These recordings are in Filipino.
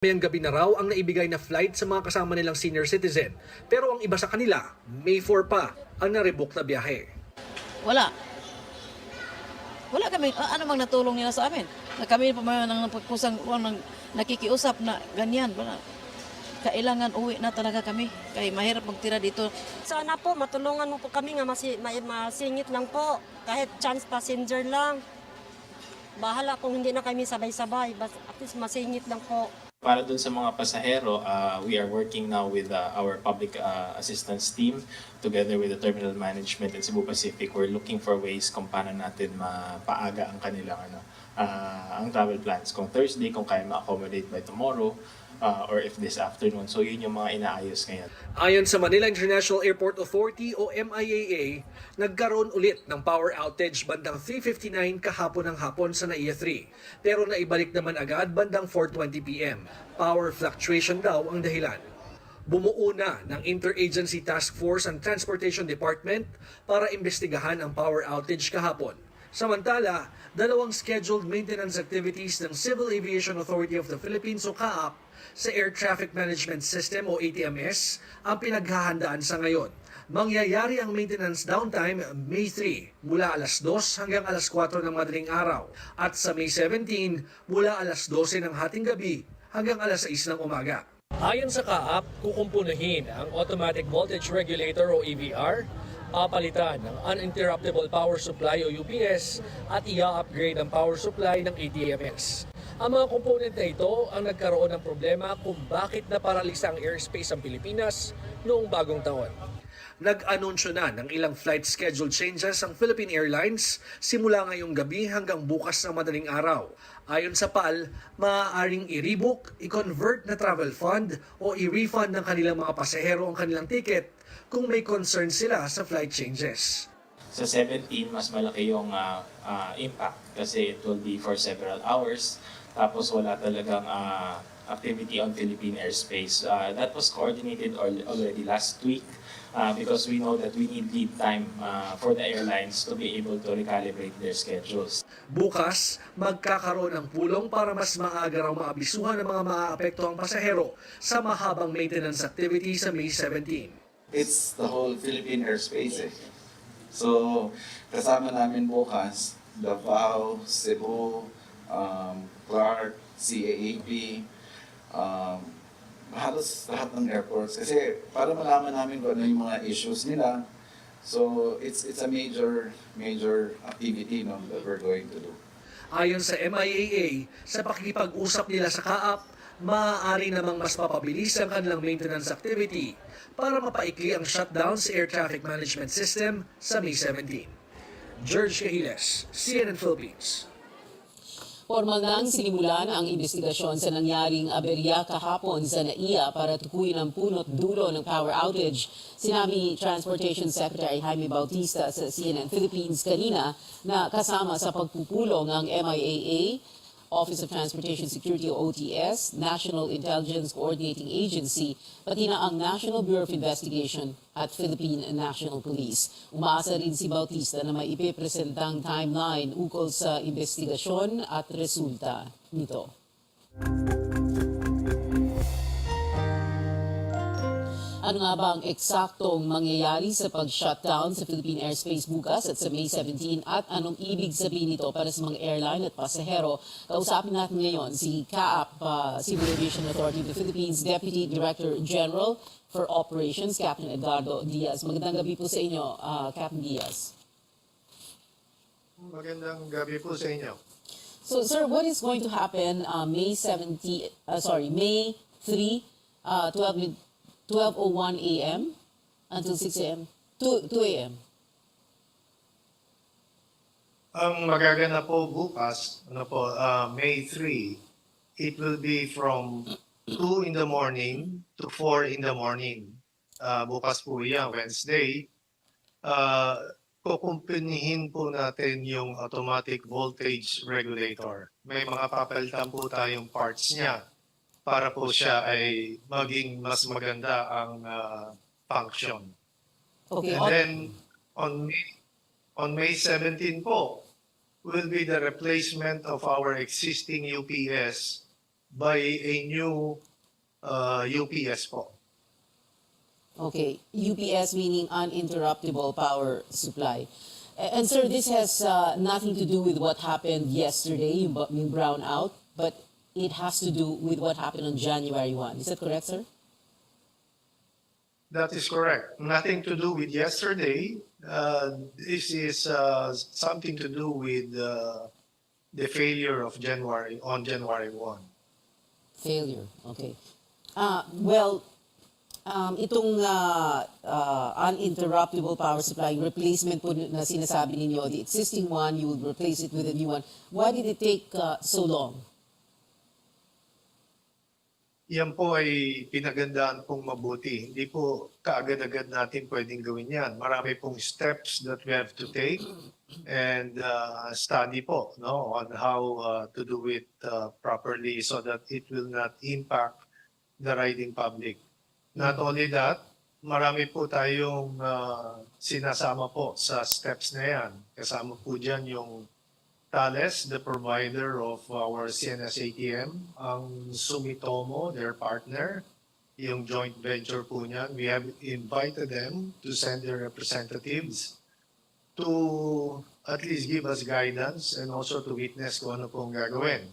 Mayang gabi na raw ang naibigay na flight sa mga kasama nilang senior citizen. Pero ang iba sa kanila, May 4 pa ang narebook na biyahe. Wala. Wala kami, ano mang natulong nila sa amin. Na kami pa man nang pagkusang nang nakikiusap na ganyan. Wala. Kailangan uwi na talaga kami. Kaya mahirap magtira dito. Sana po matulungan mo po kami nga masingit lang po. Kahit chance passenger lang. Bahala kung hindi na kami sabay-sabay. At least masingit lang po. Para dun sa mga pasahero, we are working now with our public assistance team together with the terminal management in Cebu Pacific. We're looking for ways kung paano natin mapaaga ang kanilang ang travel plans. Kung Thursday, kung kaya ma-accommodate by tomorrow, or if this afternoon. So yun yung mga inaayos ngayon. Ayon sa Manila International Airport Authority o MIAA, nagkaroon ulit ng power outage bandang 3:59 kahapon ng hapon sa NAIA 3. Pero naibalik naman agad bandang 4:20 p.m. Power fluctuation daw ang dahilan. Bumuo na ng Interagency Task Force ang Transportation Department para imbestigahan ang power outage kahapon. Samantala, dalawang scheduled maintenance activities ng Civil Aviation Authority of the Philippines o CAAP sa Air Traffic Management System o ATMS ang pinaghahandaan sa ngayon. Mangyayari ang maintenance downtime May 3 mula alas 2 hanggang alas 4 ng madaling araw at sa May 17 mula alas 12 ng hating gabi hanggang alas 6 ng umaga. Ayon sa CAAP, kukumpunahin ang Automatic Voltage Regulator o AVR, papalitan ng Uninterruptible Power Supply o UPS at i-upgrade ang power supply ng ATMS. Ang mga komponent na ito ang nagkaroon ng problema kung bakit naparalisa ang airspace ang Pilipinas noong bagong taon. Nag-anunsyo na ng ilang flight schedule changes ang Philippine Airlines simula ngayong gabi hanggang bukas ng madaling araw. Ayon sa PAL, maaaring i-rebook, i-convert na travel fund o i-refund ng kanilang mga pasahero ang kanilang ticket kung may concern sila sa flight changes. Sa 17, mas malaki yung impact kasi it will be for several hours. Tapos wala talagang activity on Philippine airspace. That was coordinated already last week because we know that we need lead time for the airlines to be able to recalibrate their schedules. Bukas, magkakaroon ng pulong para mas maaga raw maabisuhan ng mga maaapektuhang pasahero sa mahabang maintenance activity sa May 17. It's the whole Philippine airspace eh. So, kasama namin bukas, Davao, Cebu, Clark, CAAP, halos lahat ng airports. Kasi para malaman namin kung ano yung mga issues nila. So, it's a major activity that we're going to do. Ayon sa MIAA, sa pakikipag-usap nila sa CAAP, maaari namang mas mapabilis ang kanilang maintenance activity para mapaikli ang shutdown sa Air Traffic Management System sa May 17. George Cahiles, CNN Philippines. Formal nang sinimulan ang investigasyon sa nangyaring aberya kahapon sa NAIA para tukuyin ang punot dulo ng power outage. Sinabi Transportation Secretary Jaime Bautista sa CNN Philippines kanina na kasama sa pagpupulong ang MIAA, Office of Transportation Security o OTS, National Intelligence Coordinating Agency, pati na ang National Bureau of Investigation at Philippine National Police. Umaasa rin si Bautista na may ipipresentang timeline ukol sa investigasyon at resulta nito. Ano nga ba ang eksaktong mangyayari sa pag-shutdown sa Philippine airspace bukas at sa May 17 at anong ibig sabihin nito para sa mga airline at pasahero? Kausapin natin ngayon si CAAP, Civil Aviation Authority of the Philippines Deputy Director General for Operations, Captain Edgardo Diaz. Magandang gabi po sa inyo, Captain Diaz. Magandang gabi po sa inyo. So, sir, what is going to happen May 3, 12:01 a.m. until 6 a.m. 2 a.m. Ang magaganap po bukas, May 3, it will be from 2 in the morning to 4 in the morning. Bukas po yan, Wednesday. Kukumpunihin po natin yung automatic voltage regulator. May mga papalitan po tayong parts niya para po siya ay maging mas maganda ang function. Okay. And then on May 17 po will be the replacement of our existing UPS by a new UPS po. Okay, UPS meaning uninterruptible power supply. And sir, this has nothing to do with what happened yesterday, yung brownout, but it has to do with what happened on January 1. Is that correct, sir? That is correct. Nothing to do with yesterday. This is something to do with the failure of January 1. Failure, okay. Well, itong uninterruptible power supply, replacement po na sinasabi ninyo, the existing one, you will replace it with a new one. Why did it take so long? Yan po ay pinagandaan pong mabuti. Hindi po kaagad-agad natin pwedeng gawin yan. Marami pong steps that we have to take and study po on how to do it properly so that it will not impact the riding public. Not only that, marami po tayong sinasama po sa steps na yan. Kasama po dyan yung Thales, the provider of our CNS ATM, ang Sumitomo, their partner, yung joint venture po niyan. We have invited them to send their representatives to at least give us guidance and also to witness kung ano pong gagawin.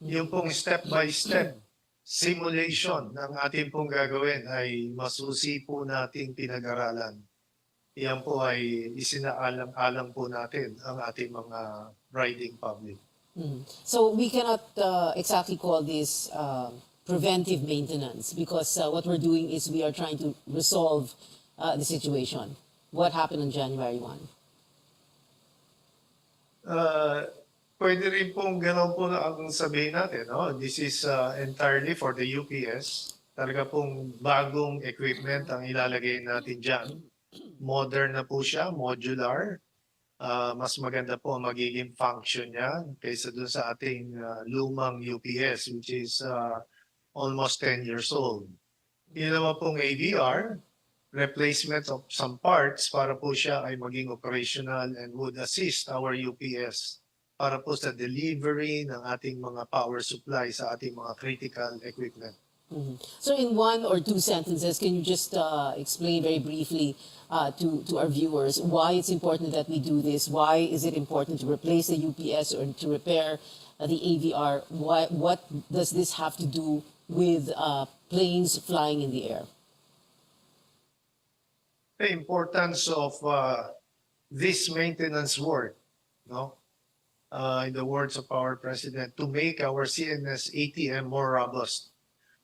Yung pong step-by-step simulation ng ating pong gagawin ay masusi po nating pinag-aralan. Yan po ay isinaalang-alang po natin ang ating mga riding public. So we cannot exactly call this preventive maintenance because what we're doing is we are trying to resolve the situation. What happened on January 1? Pwede rin pong gano'n po na ang sabihin natin. No? This is entirely for the UPS. Talaga pong bagong equipment ang ilalagay natin dyan. Modern na po siya, modular. Mas maganda po ang magiging function niya kaysa dun sa ating lumang UPS which is almost 10 years old. Yun naman pong AVR, replacement of some parts para po siya ay maging operational and would assist our UPS para po sa delivery ng ating mga power supply sa ating mga critical equipment. So in one or two sentences, can you just explain very briefly to our viewers why it's important that we do this? Why is it important to replace the UPS or to repair the AVR? What does this have to do with planes flying in the air? The importance of this maintenance work, no? In the words of our president, to make our CNS ATM more robust.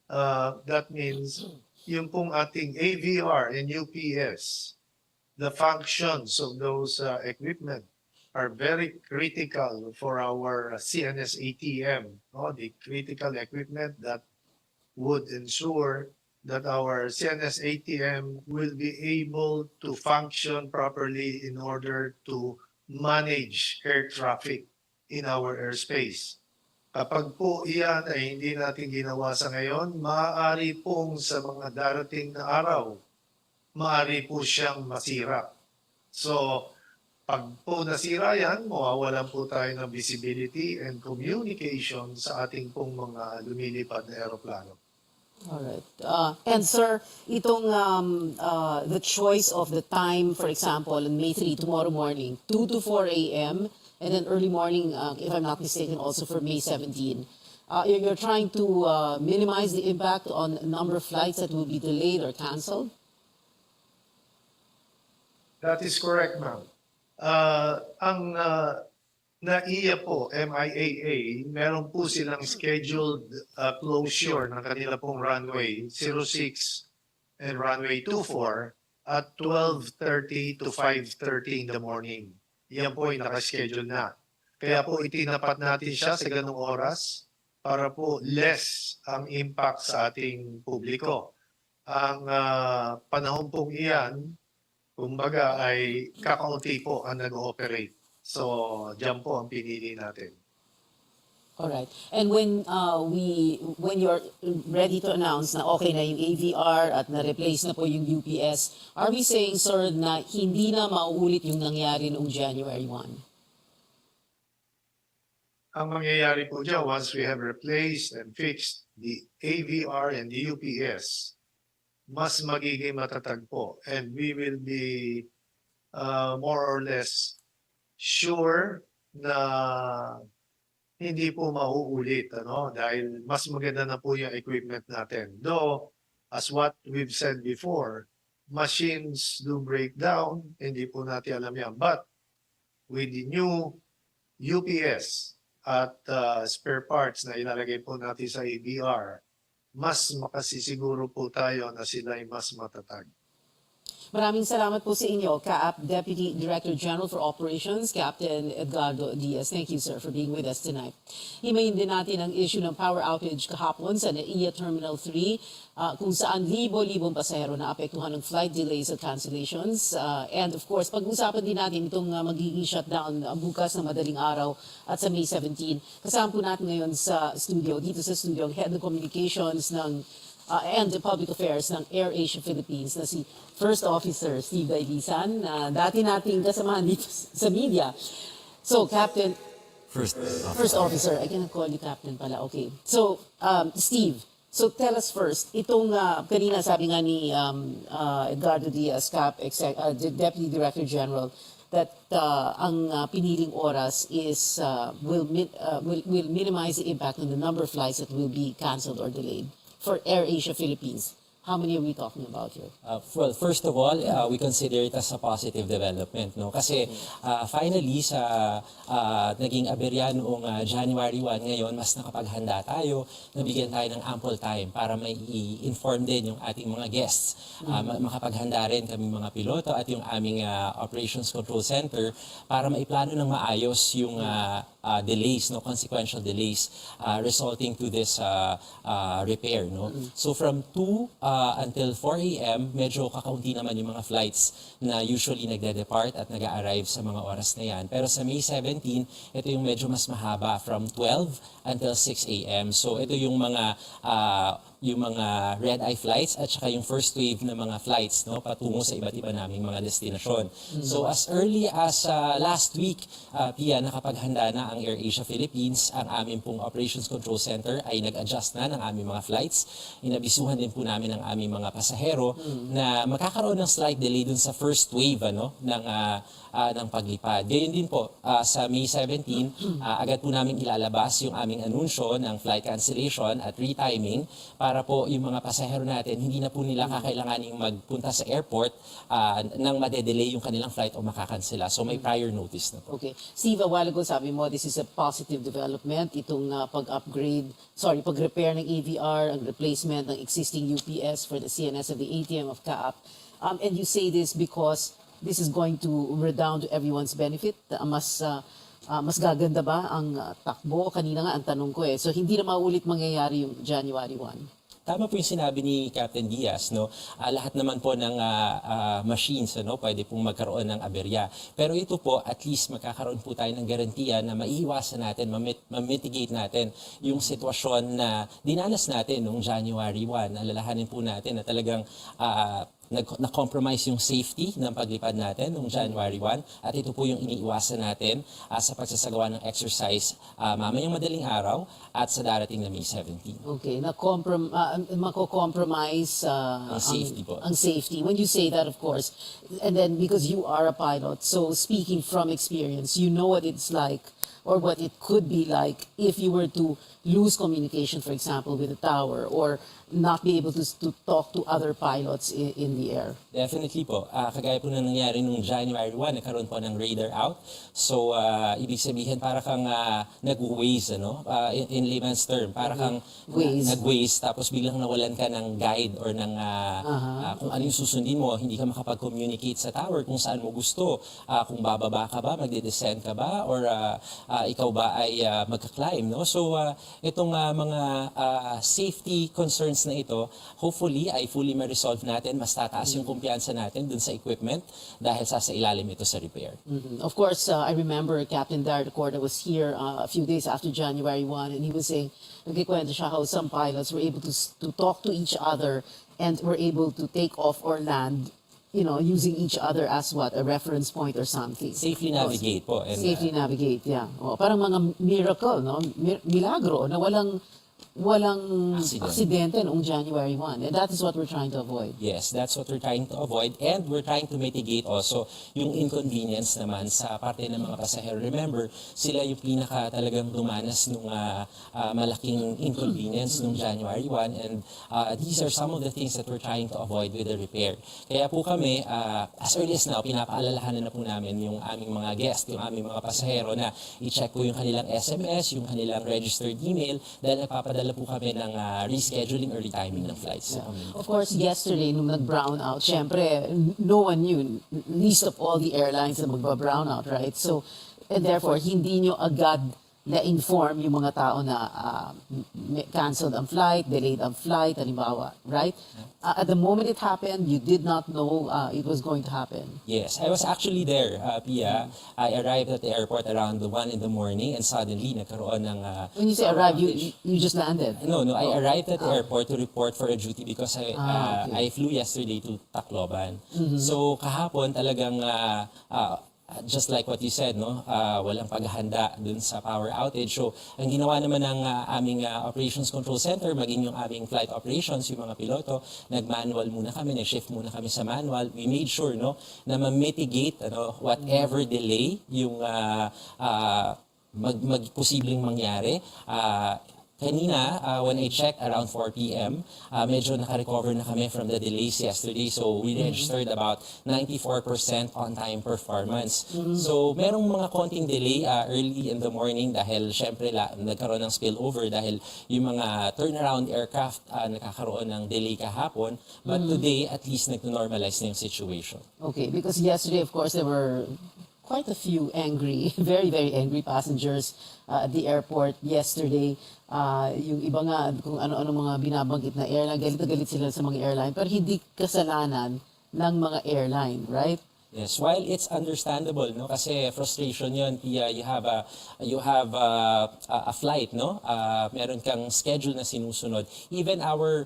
That means yung pong ating AVR and UPS, the functions of those equipment are very critical for our CNS ATM, no? The critical equipment that would ensure that our CNS ATM will be able to function properly in order to manage air traffic in our airspace. Kapag po iyan ay hindi natin ginawa sa ngayon, maaari pong sa mga darating na araw, maaari po siyang masira. So, pag po nasira yan, mawawalan po tayo ng visibility and communication sa ating pong mga lumilipad na aeroplano. All right. And sir, itong the choice of the time, for example, on May 3, tomorrow morning, 2 to 4 a.m., and then early morning, if I'm not mistaken, also for May 17. You're trying to minimize the impact on a number of flights that will be delayed or canceled? That is correct, ma'am. Ang NAIA po, MIAA, meron po silang scheduled closure ng kanila pong runway 06 and runway 24 at 12:30 to 5:30 in the morning. Yan po ay nakaschedule na. Kaya po itinapat natin siya sa ganung oras para po less ang impact sa ating publiko. Ang panahon pong iyan, kumbaga ay kakaunti po ang nag-ooperate. So, dyan po ang pinili natin. All right. And when you're ready to announce na okay na yung AVR at na-replace na po yung UPS, are we saying, sir, na hindi na mauulit yung nangyari noong January 1? ang mangyayari po dyan, once we have replaced and fixed the AVR and the UPS, mas magiging matatag po. And we will be more or less sure na hindi po mauulit, ano? Dahil mas maganda na po yung equipment natin. Though, as what we've said before, machines do break down, hindi po natin alam yan. But with the new UPS at spare parts na ilalagay po natin sa ABR, mas makasisiguro po tayo na sila ay mas matatag. Maraming salamat po sa inyo, CAAP Deputy Director General for Operations, Captain Edgardo Diaz. Thank you, sir, for being with us tonight. Himayin din natin ang issue ng power outage kahapon sa NAIA Terminal 3, kung saan libo-libong pasahero na apektuhan ng flight delays at cancellations. And of course, pag-usapan din natin itong magiging shutdown bukas ng madaling araw at sa May 17. Kasama po natin ngayon sa studio, dito sa studio, ang Head of Communications ng and the Public Affairs ng AirAsia Philippines na si First Officer Steve Dailisan, na dati nating kasamahan dito sa media. So, Captain, First Officer, I cannot call you Captain pala, okay. So, Steve, so tell us first, itong kanina sabi nga ni Edgardo Diaz, the Deputy Director General, that ang piniling oras is will minimize the impact on the number of flights that will be canceled or delayed for AirAsia Philippines. How many are we talking about here? Well, first of all, we consider it as a positive development, no? Kasi finally sa naging aberya noong January 1 ngayon, mas nakapaghanda tayo, nabigyan tayo ng ample time para may i-inform din yung ating mga guests. Makapaghanda rin kami mga piloto at yung aming Operations Control Center para maiplano ng maayos yung delays, no, consequential delays resulting to this repair, no. So from 2 until 4 a.m., medyo kakaunti naman yung mga flights na usually nagde-depart at nag-arrive sa mga oras na yan. Pero sa May 17, ito yung medyo mas mahaba from 12 until 6 a.m. So ito yung mga red-eye flights at saka yung first wave na mga flights, no, patungo sa iba't iba naming mga destinasyon. So as early as last week, Pia, nakapaghanda na ang AirAsia Philippines. Ang aming pong Operations Control Center ay nag-adjust na ng aming mga flights. Inabisuhan din po namin ang aming mga pasahero na magkakaroon ng slight delay dun sa first wave ng paglipad. Gayon din po, sa May 17, agad po namin ilalabas yung aming anunsyo ng flight cancellation at retiming para po yung mga pasahero natin, hindi na po nila kakailanganing magpunta sa airport nang madedelay yung kanilang flight o makakansela. So may prior notice na po. Okay. Steve, a while ago sabi mo, this is a positive development, itong pag-repair ng AVR, ang replacement ng existing UPS for the CNS of the ATM of CAAP. And you say this because this is going to redound to everyone's benefit. Mas gaganda ba ang takbo? Kanina nga ang tanong ko eh. So hindi na maulit mangyayari yung January 1? Tama po yung sinabi ni Captain Diaz, no? Lahat naman po ng machines, no, pwede pong magkaroon ng aberya. Pero ito po, at least magkakaroon po tayo ng garantiya na maiiwasan natin, ma-mitigate natin yung sitwasyon na dinanas natin noong January 1. Alalahanin po natin na talagang na-compromise yung safety ng paglipad natin noong January 1 at ito po yung iniiwasan natin sa pagsasagawa ng exercise mamayang madaling araw at sa darating na May 17. Okay, mako-compromise Ang safety po. ang safety. When you say that, of course, and then because you are a pilot, so speaking from experience, you know what it's like or what it could be like if you were to lose communication, for example, with the tower or not be able to talk to other pilots in the air. Definitely po. Kagaya po na nangyari nung January 1, nagkaroon po ng radar out. So, ibig sabihin, para kang nag-waze, ano? In layman's term, para kang nag-waze, tapos biglang nawalan ka ng guide or ng kung ano yung susundin mo, hindi ka makapag-communicate sa tower kung saan mo gusto. Kung bababa ka ba, magde-descend ka ba, or ikaw ba ay magka-climb, no? So, itong mga safety concerns na ito, hopefully ay fully ma-resolve natin, mas tataas yung kumpiyansa natin dun sa equipment dahil sa ilalim ito sa repair. Of course, I remember Captain Darrell Corda was here a few days after January 1 and he was saying, nagkikwento siya how some pilots were able to talk to each other and were able to take off or land using each other as what, a reference point or something. Safely navigate po. And, Safely navigate, yeah. Parang mga miracle, no? Milagro na walang aksidente noong January 1. And that is what we're trying to avoid. Yes, that's what we're trying to avoid, and we're trying to mitigate also yung inconvenience naman sa parte ng mga pasahero. Remember, sila yung pinaka talagang dumanas nung malaking inconvenience nung January 1, and these are some of the things that we're trying to avoid with the repair. Kaya po kami, as early as now, pinapaalalahanan na po namin yung aming mga guest, yung aming mga pasahero na i-check po yung kanilang SMS, yung kanilang registered email, dahil nagpapadala po kami ng rescheduling or retiming ng flights. Of course, yesterday, nung nag-brown out, syempre, no one knew, least of all the airlines na magba-brown out, right? So, and therefore, hindi nyo agad na-inform yung mga tao na canceled ang flight, delayed ang flight, halimbawa, right? At the moment it happened, you did not know it was going to happen. Yes, I was actually there, Pia. I arrived at the airport around 1 in the morning, and suddenly nagkaroon ng... When you say arrived, you just landed? No, I arrived at the airport to report for a duty because Okay. I flew yesterday to Tacloban. So kahapon talagang just like what you said, no, walang paghahanda dun sa power outage. So ang ginawa naman ng aming operations control center, maging yung aming flight operations, yung mga piloto, nag-manual muna kami, nag-shift muna kami sa manual. We made sure, no, na ma-mitigate whatever delay yung posibleng mangyari. Kanina, when I checked around 4 p.m., medyo naka-recover na kami from the delays yesterday. So we registered about 94% on-time performance. So merong mga konting delay early in the morning dahil syempre nagkaroon ng spillover dahil yung mga turnaround aircraft nagkakaroon ng delay kahapon. But today, at least nag-normalize na yung situation. Okay, because yesterday, of course, there were quite a few angry, very, very angry passengers at the airport yesterday. Yung iba nga, kung ano-ano mga binabanggit na airline, galit na galit sila sa mga airline, pero hindi kasalanan ng mga airline, right? Yes, while it's understandable, no, kasi frustration 'yon, Pia, you have a flight, no? Meron kang schedule na sinusunod. Even our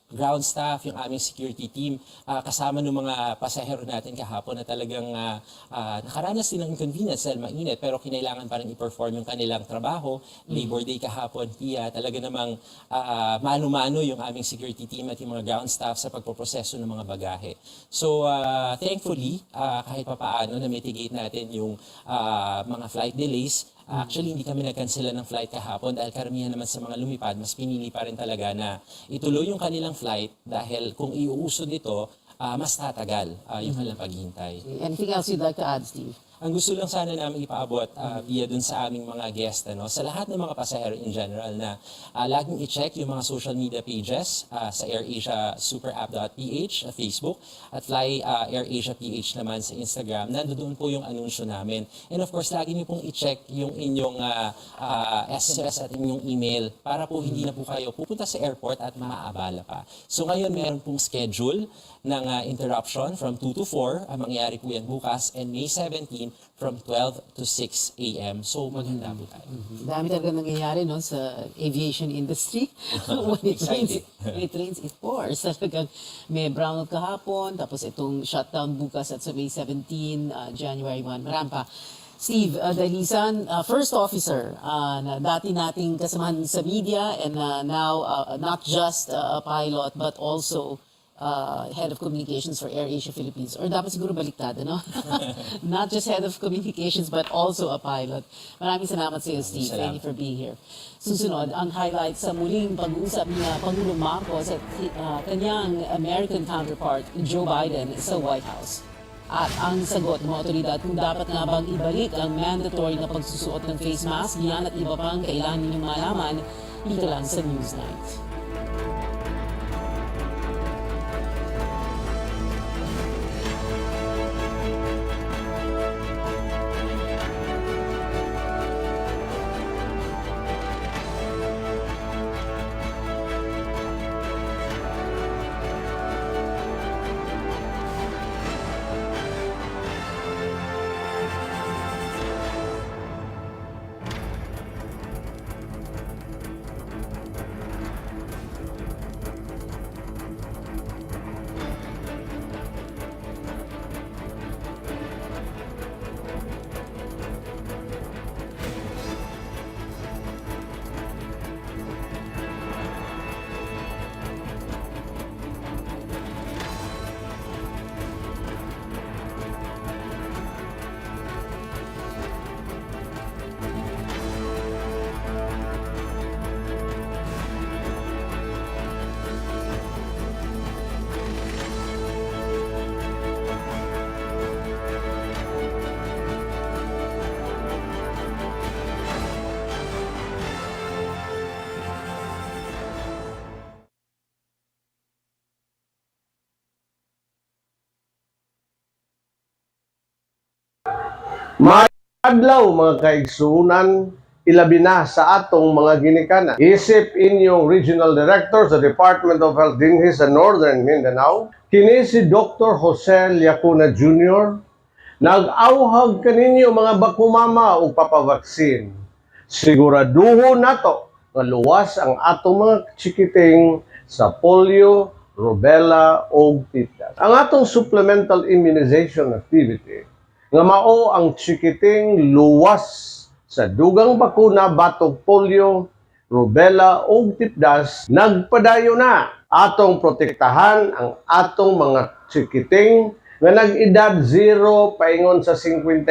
ground staff, yung aming security team, kasama ng mga pasahero natin kahapon na talagang nakaranas din ng inconvenience dahil mainit, pero kinailangan pa rin i-perform yung kanilang trabaho. Labor Day kahapon, Pia, talaga namang mano-mano yung aming security team at yung mga ground staff sa pagpoproseso ng mga bagahe. So, thankfully, kahit papaano, na-mitigate natin yung mga flight delays. Actually, hindi kami nag-cancela ng flight kahapon dahil karamihan naman sa mga lumipad, mas pinili pa rin talaga na ituloy yung kanilang flight dahil kung iuusod ito, mas tatagal yung kanilang paghihintay. Anything else you'd like to add, Steve? Ang gusto lang sana namin ipaabot via dun sa aming mga guest, sa lahat ng mga pasahero in general na laging i-check yung mga social media pages sa AirAsia superapp.ph, Facebook, at Fly AirAsia PH naman sa Instagram. Nandoon po yung anunsyo namin. And of course, lagi niyo pong i-check yung inyong SMS at inyong email para po hindi na po kayo pupunta sa airport at maaabala pa. So ngayon, meron pong schedule ng interruption from 2 to 4. Ang mangyayari po yan bukas, and May 17 from 12 to 6 a.m. So maghanda po tayo. Dami talaga nangyayari no, sa aviation industry. When it rains, it pours. Talagang may brownout kahapon, tapos itong shutdown bukas at sa May 17, January 1. Marami pa. Steve Dalisan, first officer na dati nating kasamahan sa media, and now not just a pilot but also head of communications for AirAsia Philippines. Or dapat siguro baliktad, no? Not just head of communications, but also a pilot. Maraming salamat sa iyo, Steve. Thank you for being here. Susunod, ang highlight sa muling pag-uusap ni Pangulong Marcos at kanyang American counterpart, Joe Biden, sa White House. At ang sagot ng mga otoridad kung dapat nga bang ibalik ang mandatory na pagsusuot ng face mask, yan at iba pang kailangan ninyong malaman dito lang sa Newsnight. Adlaw mga kaigsuunan, ilabi na sa atong mga ginikanan. Isip inyong Regional Director sa Department of Health dinhi sa Northern Mindanao, kini si Dr. Jose Liacuna Jr. Nag-auhag kaninyo mga bakumama o papavaksin. Siguraduho nato nga luwas ang atong mga chikiting sa polio, rubella o tetanus. Ang atong supplemental immunization activity nga mao ang chikiting luwas sa dugang bakuna batog polio, rubella o tetanus, nagpadayo na atong protektahan ang atong mga chikiting nga nag-edad 0 paingon sa 59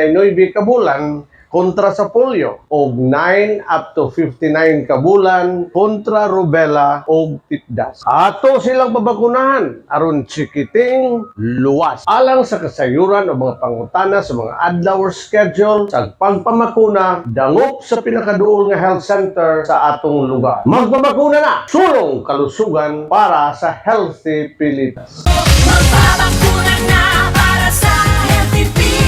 ka bulan kontra sa polio o 9 up to 59 ka bulan kontra rubella o tetanus. Ato silang babakunahan aron chikiting luwas. Alang sa kasayuran o mga pangutana sa mga adlaw or schedule sa pagpamakuna, dangop sa pinakaduol nga health center sa atong lugar. Magpabakuna na! Sulong kalusugan para sa healthy Pilipinas. Magpapakuna na para sa healthy Pilipinas.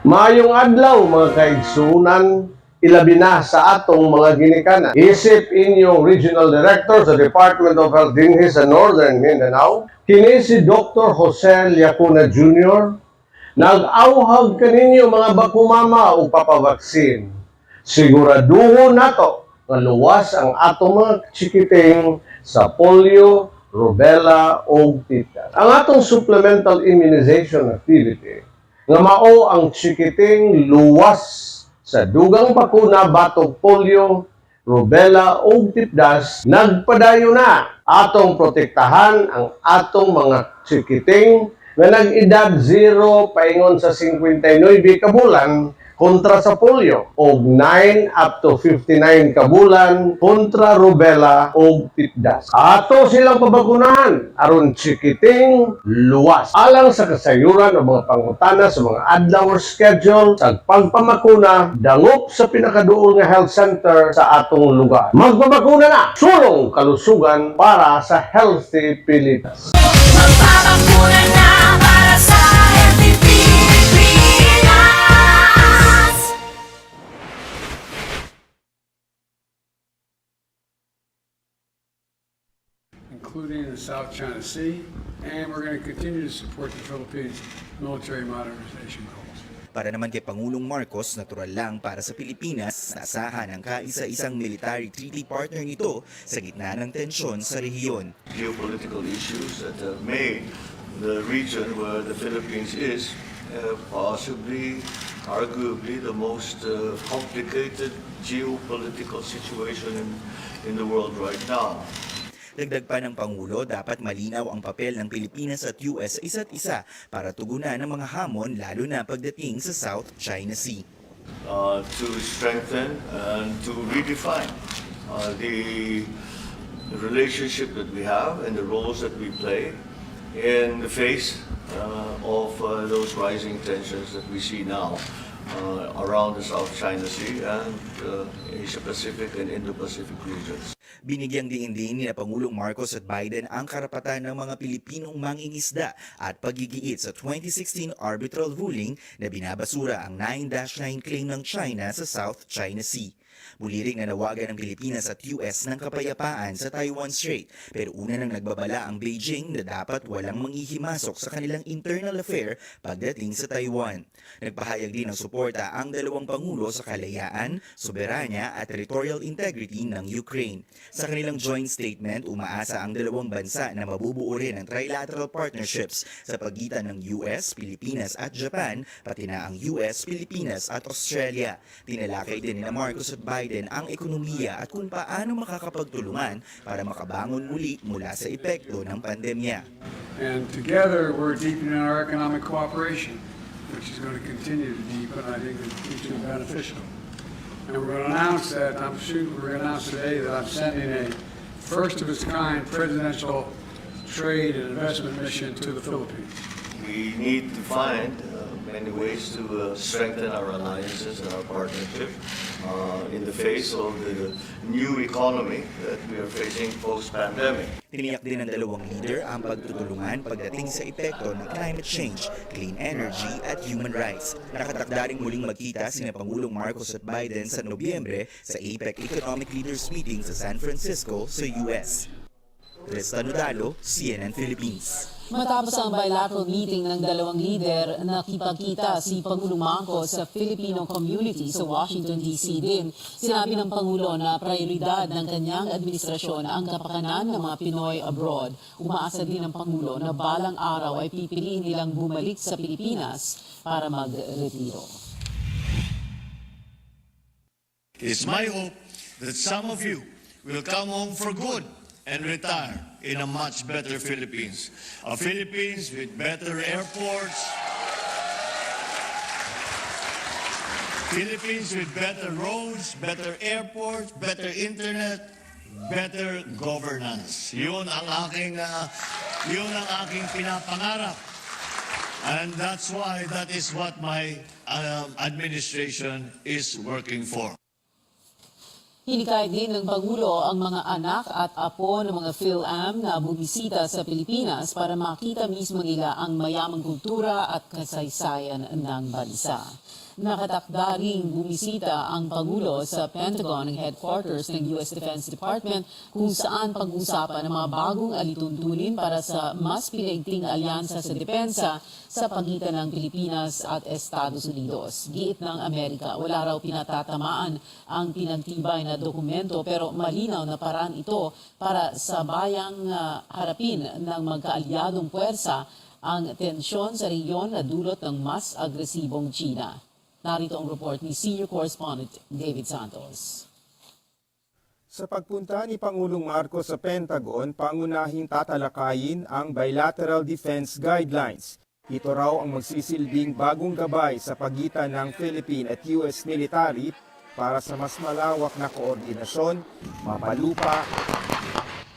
Maayong adlaw mga kaigsuunan, ilabi na sa atong mga ginikanan. Isip inyong Regional Director sa Department of Health dinhi sa Northern Mindanao, kini si Dr. Jose Liacuna Jr. Nag-auhag kaninyo mga bakumama o papavaksin. Siguraduho nato nga luwas ang atong mga chikiting sa polio, rubella o tetanus. Ang atong supplemental immunization activity nga mao ang chikiting luwas sa dugang bakuna batog polio, rubella o tetanus, nagpadayo na atong protektahan ang atong mga chikiting nga nag-edad 0 paingon sa 59 ka bulan kontra sa polio o 9 up to 59 ka bulan kontra rubella o tetanus. Ato silang pabakunahan aron chikiting luwas. Alang sa kasayuran o mga pangutana sa mga adlaw or schedule sa pagpamakuna, dangop sa pinakaduol nga health center sa atong lugar. Magpabakuna na! Sulong kalusugan para sa healthy Pilipinas. Magpapakuna na para sa healthy Pilipinas. Including the South China Sea, and we're going to continue to support the Philippines military modernization goals. Para naman kay Pangulong Marcos, natural lang para sa Pilipinas na asahan ang kaisa-isang military treaty partner nito sa gitna ng tensyon sa rehiyon. Geopolitical issues that have made the region where the Philippines is possibly, arguably, the most complicated geopolitical situation in the world right now. Dagdag pa ng Pangulo, dapat malinaw ang papel ng Pilipinas at US sa isa't isa para tugunan ang mga hamon lalo na pagdating sa South China Sea. To strengthen and to redefine the relationship that we have and the roles that we play in the face of those rising tensions that we see now around the South China Sea and Asia-Pacific and Indo-Pacific regions. Binigyang diin ni na Pangulong Marcos at Biden ang karapatan ng mga Pilipinong mangingisda at paggigiit sa 2016 arbitral ruling na binabasura ang 9-9 claim ng China sa South China Sea. Muli ring nanawagan ng Pilipinas at US ng kapayapaan sa Taiwan Strait, pero una nang nagbabala ang Beijing na dapat walang manghihimasok sa kanilang internal affair pagdating sa Taiwan. Nagpahayag din ng suporta ang dalawang pangulo sa kalayaan, soberanya at territorial integrity ng Ukraine. Sa kanilang joint statement, umaasa ang dalawang bansa na mabubuo rin ang trilateral partnerships sa pagitan ng US, Pilipinas at Japan, pati na ang US, Pilipinas at Australia. Tinalakay din ni Marcos at Biden ang ekonomiya at kung paano makakapagtulungan para makabangon muli mula sa epekto ng pandemya. And together, we're deepening our economic cooperation, which is going to continue to deepen. I think it's mutually beneficial. And we're going to announce that, we're going to announce today that I'm sending a first-of-its-kind presidential trade and investment mission to the Philippines. We need to find many ways to strengthen our alliances and our partnership in the face of the new economy that we are facing post-pandemic. Tiniyak din ng dalawang leader ang pagtutulungan pagdating sa epekto ng climate change, clean energy at human rights. Nakatakda ring muling magkita sina Pangulong Marcos at Biden sa Nobyembre sa APEC Economic Leaders Meeting sa San Francisco sa US. Resta Nodalo, CNN Philippines. Matapos ang bilateral meeting ng dalawang leader, nakipagkita si Pangulong Marcos sa Filipino community sa Washington, D.C. din. Sinabi ng Pangulo na prioridad ng kanyang administrasyon ang kapakanan ng mga Pinoy abroad. Umaasa din ng Pangulo na balang araw ay pipiliin nilang bumalik sa Pilipinas para magretiro. It's my hope that some of you will come home for good and retire in a much better Philippines. A Philippines with better airports, Philippines with better roads, better airports, better internet, better governance. Yun ang aking pinapangarap. And that's why that is what my administration is working for. Hinikayat din ng Pangulo ang mga anak at apo ng mga PhilAm na bumisita sa Pilipinas para makita mismo nila ang mayamang kultura at kasaysayan ng bansa. Nakatakda ring bumisita ang Pangulo sa Pentagon, ang headquarters ng U.S. Defense Department, kung saan pag-usapan ang mga bagong alituntunin para sa mas pinaigting alyansa sa depensa sa pagitan ng Pilipinas at Estados Unidos. Giit ng Amerika, wala raw pinatatamaan ang pinagtibay na dokumento pero malinaw na paraan ito para sabayang harapin ng magkaalyadong puwersa ang tensyon sa rehiyon na dulot ng mas agresibong China. Narito ang report ni Senior Correspondent David Santos. Sa pagpunta ni Pangulong Marcos sa Pentagon, pangunahing tatalakayin ang Bilateral Defense Guidelines. Ito raw ang magsisilbing bagong gabay sa pagitan ng Philippine at US military para sa mas malawak na koordinasyon, mapalupa,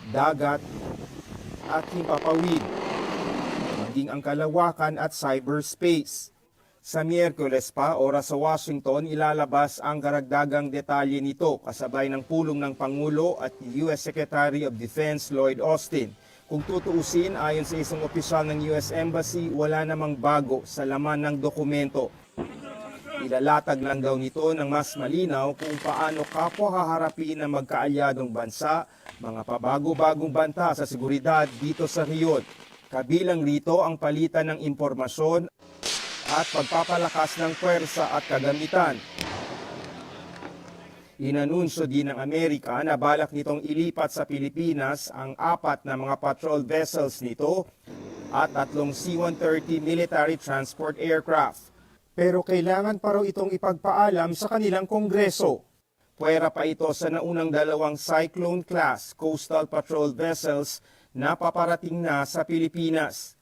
dagat at himpapawid, maging ang kalawakan at cyberspace. Sa Miyerkules pa, oras sa Washington, ilalabas ang karagdagang detalye nito kasabay ng pulong ng Pangulo at U.S. Secretary of Defense Lloyd Austin. Kung tutuusin, ayon sa isang opisyal ng U.S. Embassy, wala namang bago sa laman ng dokumento. Ilalatag lang daw nito ng mas malinaw kung paano kapwa haharapin ng magkaalyadong bansa, mga pabago-bagong banta sa seguridad dito sa rehiyon. Kabilang rito ang palitan ng impormasyon at pagpapalakas ng puwersa at kagamitan. Inanunsyo din ng Amerika na balak nitong ilipat sa Pilipinas ang 4 na mga patrol vessels nito at 3 C-130 military transport aircraft. Pero kailangan pa raw itong ipagpaalam sa kanilang kongreso. Puwera pa ito sa naunang 2 Cyclone-class coastal patrol vessels na paparating na sa Pilipinas.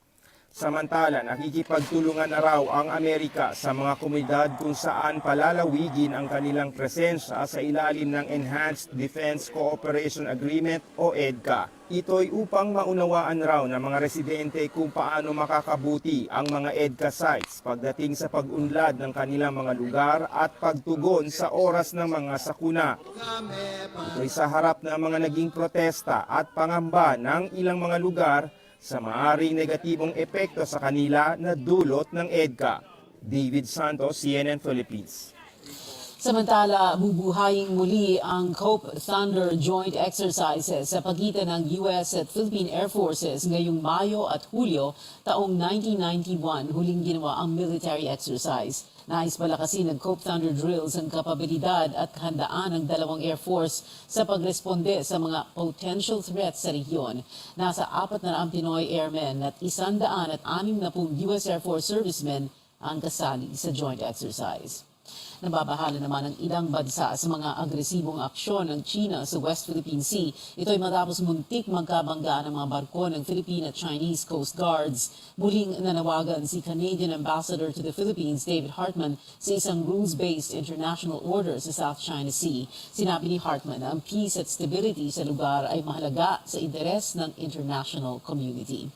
Samantala, nakikipagtulungan na raw ang Amerika sa mga komunidad kung saan palalawigin ang kanilang presensya sa ilalim ng Enhanced Defense Cooperation Agreement o EDCA. Ito'y upang maunawaan raw ng mga residente kung paano makakabuti ang mga EDCA sites pagdating sa pag-unlad ng kanilang mga lugar at pagtugon sa oras ng mga sakuna. Ito'y sa harap ng mga naging protesta at pangamba ng ilang mga lugar sa maaring negatibong epekto sa kanila na dulot ng EDCA. David Santos, CNN Philippines. Samantala, bubuhayin muli ang COPE Thunder Joint Exercises sa pagitan ng US at Philippine Air Forces ngayong Mayo at Hulyo taong 1991, huling ginawa ang military exercise. Nais palakasin ng COPE Thunder Drills ang kapabilidad at kahandaan ng dalawang Air Force sa pagresponde sa mga potential threats sa rehiyon. Nasa 400 Pinoy airmen at 160 US Air Force servicemen ang kasali sa joint exercise. Nababahala naman ang ilang bansa sa mga agresibong aksyon ng China sa West Philippine Sea. Ito'y matapos muntik magkabangga ng mga barko ng Philippine at Chinese Coast Guards. Muling nanawagan si Canadian Ambassador to the Philippines, David Hartman, sa isang rules-based international order sa South China Sea. Sinabi ni Hartman na ang peace at stability sa lugar ay mahalaga sa interes ng international community.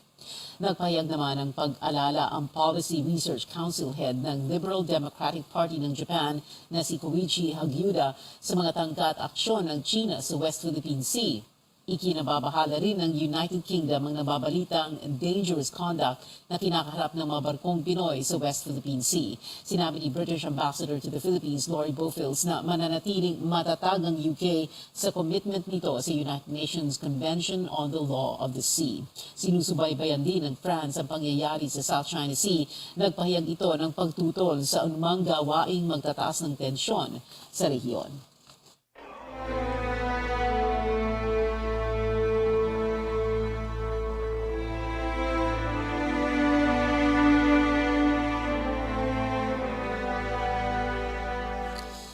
Nagpahayag naman ng pag-alala ang Policy Research Council Head ng Liberal Democratic Party ng Japan na si Koichi Hagyuda sa mga tangka at aksyon ng China sa West Philippine Sea. Ikinababahala rin ng United Kingdom ang nababalitang dangerous conduct na kinakaharap ng mga barkong Pinoy sa West Philippine Sea. Sinabi ni British Ambassador to the Philippines, Lori Bofils, na mananatiling matatag ang UK sa commitment nito sa United Nations Convention on the Law of the Sea. Sinusubaybayan din ng France ang pangyayari sa South China Sea. Nagpahayag ito ng pagtutol sa anumang gawaing magtataas ng tensyon sa rehiyon.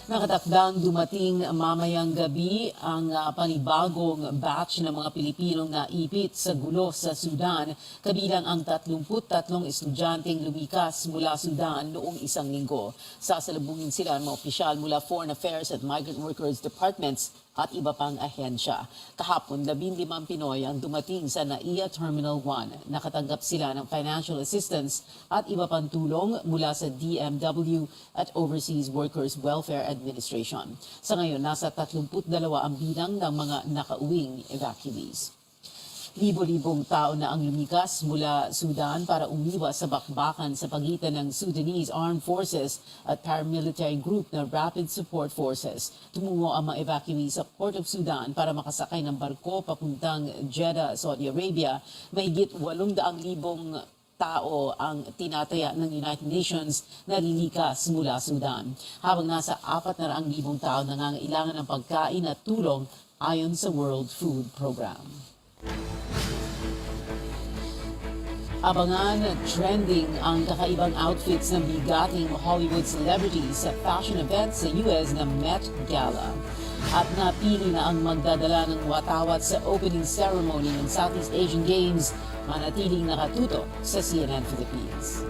Nakatakdang dumating mamayang gabi ang panibagong batch ng mga Pilipinong naipit sa gulo sa Sudan, kabilang ang 33 estudyanteng lumikas mula Sudan noong isang linggo. Sasalubungin sila ng mga opisyal mula Foreign Affairs at Migrant Workers Departments at iba pang ahensya. Kahapon, 15 Pinoy ang dumating sa NAIA Terminal 1. Nakatanggap sila ng financial assistance at iba pang tulong mula sa DMW at Overseas Workers Welfare Administration. Sa ngayon, nasa 32 ang bilang ng mga nakauwing evacuees. Libo-libong tao na ang lumikas mula Sudan para umiwas sa bakbakan sa pagitan ng Sudanese Armed Forces at paramilitary group na Rapid Support Forces. Tumungo ang mga evacuees sa Port of Sudan para makasakay ng barko papuntang Jeddah, Saudi Arabia. Mahigit 800,000 tao ang tinataya ng United Nations na lilikas mula Sudan. Habang nasa 400,000 tao nangangailangan ng pagkain at tulong ayon sa World Food Program. Abangan, trending ang kakaibang outfits ng bigating Hollywood celebrities sa fashion event sa US na Met Gala. At napili na ang magdadala ng watawat sa opening ceremony ng Southeast Asian Games, manatiling nakatutok sa CNN Philippines.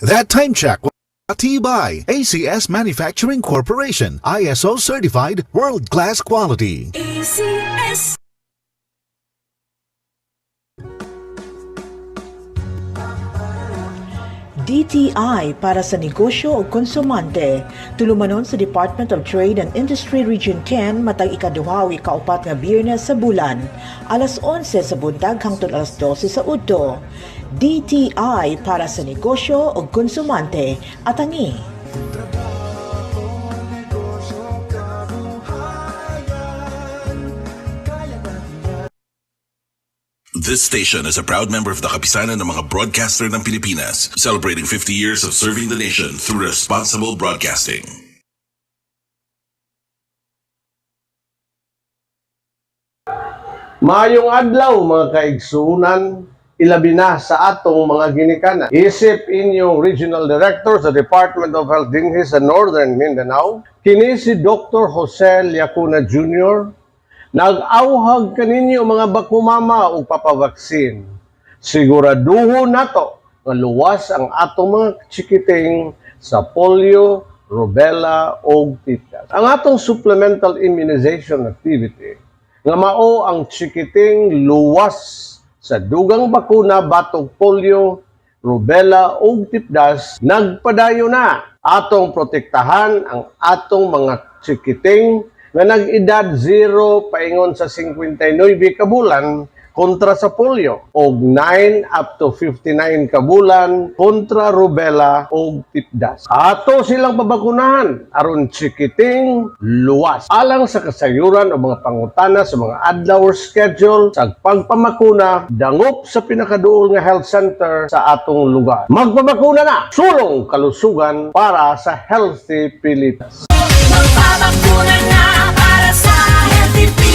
That time check was brought to you by ACS Manufacturing Corporation, ISO certified world-class quality. ACS. DTI para sa negosyo o konsumante. Tulumanon sa Department of Trade and Industry Region 10 matag ikaduha o ikaupat nga Biyernes sa bulan, alas 11 sa buntag hangtod alas 12 sa udto. DTI para sa negosyo o konsumante at angi. This station is a proud member of the Kapisanan ng mga broadcaster ng Pilipinas, celebrating 50 years of serving the nation through responsible broadcasting. Maayong adlaw mga kaigsunan, ilabi na sa atong mga ginikanan. Isip inyong Regional Director sa Department of Health dinhi sa Northern Mindanao, kini si Dr. Jose Liacuna Jr., nag-auhag kaninyo mga bakumama o papavaksin. Siguraduho nato nga luwas ang atong mga chikiting sa polio, rubella o tetanus. Ang atong supplemental immunization activity nga mao ang chikiting luwas sa dugang bakuna batog polio, rubella o tetanus, nagpadayo na atong protektahan ang atong mga chikiting nga nag-edad 0 paingon sa 59 ka bulan kontra sa polio o 9 up to 59 ka bulan kontra rubella o tetanus. Ato silang pabakunahan aron chikiting luwas alang sa kasayuran o mga pangutana sa mga adlaw schedule sa pagpamakuna dangop sa pinakaduol nga health center sa atong lugar. Magpabakuna na! Sulong kalusugan para sa healthy Pilipinas. Magpapakuna na para sa Healthy Pilipinas.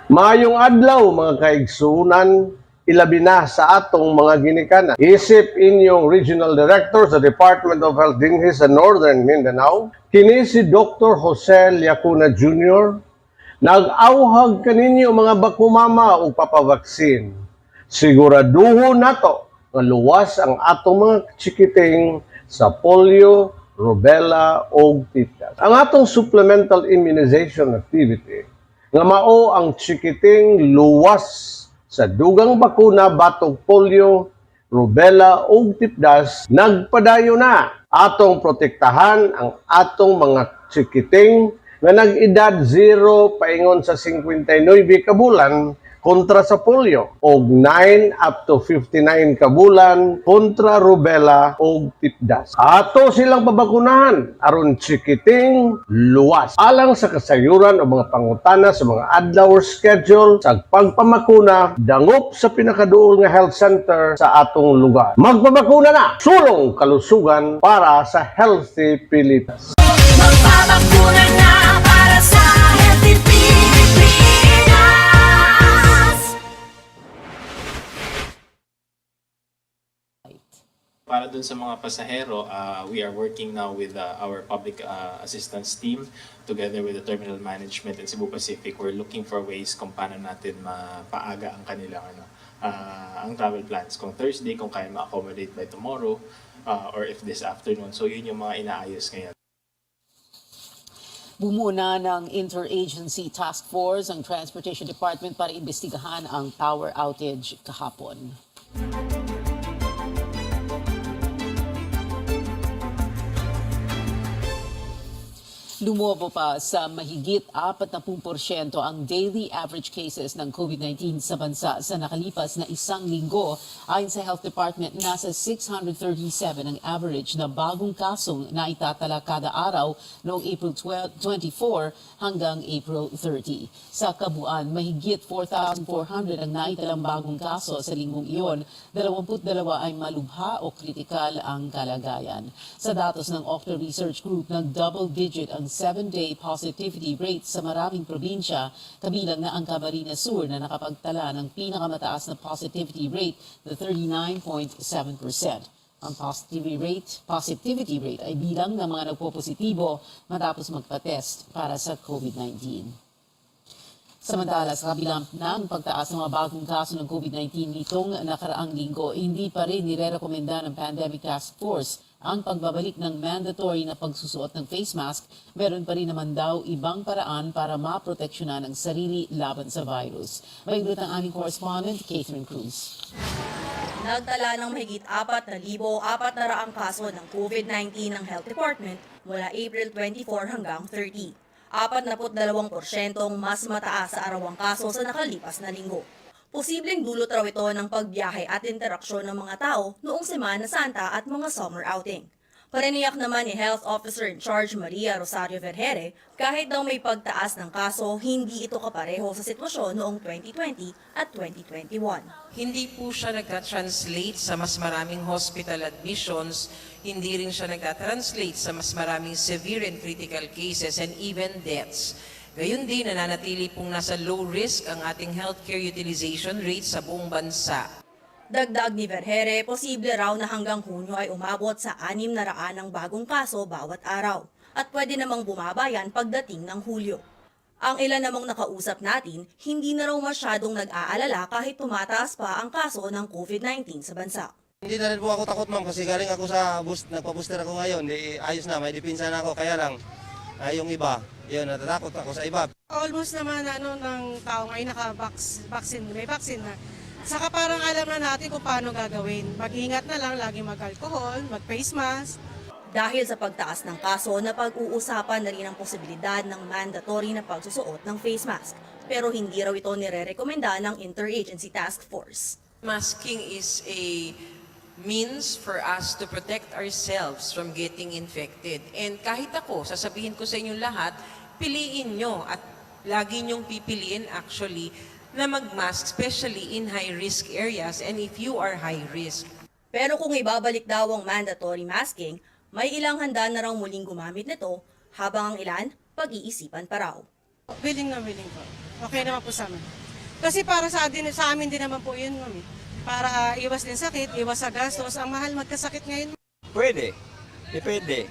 Maayong adlaw mga kaigsunan, ilabi na sa atong mga ginikanan. Isip inyong Regional Director sa Department of Health dinhi sa Northern Mindanao, kini si Dr. Jose Liacuna Jr., Nag-auhag kaninyo mga bakumama o papavaksin. Siguraduho nato nga luwas ang atong mga chikiting sa polio, rubella o tetanus. Ang atong supplemental immunization activity nga mao ang chikiting luwas sa dugang bakuna batog polio, rubella o tetanus nagpadayo na. Atong protektahan ang atong mga chikiting nga nag-edad 0 paingon sa 59 ka bulan kontra sa polio o 9 up to 59 ka bulan kontra rubella o tetanus. Ato silang pabakunahan aron chikiting luwas alang sa kasayuran o mga pangutana sa mga adlaw schedule sa pagpamakuna dangop sa pinakaduol nga health center sa atong lugar. Magpabakuna na! Sulong kalusugan para sa healthy Pilipinas. Magpapakuna na para sa Healthy Pilipinas. Para dun sa mga pasahero, we are working now with our public assistance team together with the terminal management and Cebu Pacific. We're looking for ways kung paano natin mapaaga ang kanilang ang travel plans. Kung Thursday, kung kaya ma-accommodate by tomorrow, or if this afternoon. So yun yung mga inaayos ngayon. Bumuna ng Interagency Task Force ang Transportation Department para imbestigahan ang power outage kahapon. Lumobo pa sa mahigit 40% ang daily average cases ng COVID-19 sa bansa sa nakalipas na isang linggo. Ayon sa Health Department, nasa 637 ang average na bagong kasong na itatala kada araw noong April 24 hanggang April 30. Sa kabuuan, mahigit 4,400 ang naitalang bagong kaso sa linggong iyon. 22 ay malubha o kritikal ang kalagayan. Sa datos ng Octo Research Group, nag-double-digit ang 7-day positivity rate sa maraming probinsya, kabilang na ang Camarines Sur na nakapagtala ng pinakamataas na positivity rate na 39.7%. Ang positivity rate ay bilang ng mga nagpo-positibo matapos magpa-test para sa COVID-19. Samantala, sa kabila ng pagtaas ng mga bagong kaso ng COVID-19 nitong nakaraang linggo, hindi pa rin nirerekomenda ng Pandemic Task Force ang pagbabalik ng mandatory na pagsusuot ng face mask. Meron pa rin naman daw ibang paraan para maproteksyonan ang sarili laban sa virus. Maiglot ang aming correspondent, Catherine Cruz. Nagtala ng mahigit 4,400 kaso ng COVID-19 ng Health Department mula April 24 hanggang 30. 42% mas mataas sa arawang kaso sa nakalipas na linggo. Posibleng dulot raw ito ng pagbiyahe at interaksyon ng mga tao noong Semana Santa at mga summer outing. Pariniyak naman ni Health Officer in Charge Maria Rosario Vergere, kahit daw may pagtaas ng kaso, hindi ito kapareho sa sitwasyon noong 2020 at 2021. Hindi po siya nagta-translate sa mas maraming hospital admissions, hindi rin siya nagta-translate sa mas maraming severe and critical cases and even deaths. Gayun din, nananatili pong nasa low risk ang ating healthcare utilization rate sa buong bansa. Dagdag ni Vergere, posible raw na hanggang Hunyo ay umabot sa 600 ng bagong kaso bawat araw at pwede namang bumaba yan pagdating ng Hulyo. Ang ilan namang nakausap natin, hindi na raw masyadong nag-aalala kahit tumataas pa ang kaso ng COVID-19 sa bansa. Hindi na rin po ako takot, ma'am, kasi galing ako sa nagpa-booster ako ngayon. Ayos na, may dipinsa na ako, kaya lang yung iba, yun, natatakot ako sa iba. Almost naman ng tao ngayon naka-vaccine, may vaccine na. Saka parang alam na natin kung paano gagawin. Mag-ingat na lang, lagi mag-alcohol, mag-face mask. Dahil sa pagtaas ng kaso, napag-uusapan na rin ang posibilidad ng mandatory na pagsusuot ng face mask. Pero hindi raw ito nire-rekomenda ng Interagency Task Force. Masking is a means for us to protect ourselves from getting infected. And kahit ako, sasabihin ko sa inyong lahat, piliin nyo at lagi nyong pipiliin actually na mag-mask, especially in high-risk areas and if you are high-risk. Pero kung ibabalik daw ang mandatory masking, may ilang handa na raw muling gumamit nito, habang ang ilan, pag-iisipan pa raw. Willing na willing po. Okay naman po sa amin. Kasi para sa amin din naman po yun, mami. Para iwas din sakit, iwas sa gastos. Ang mahal magkasakit ngayon. Pwede. Depende.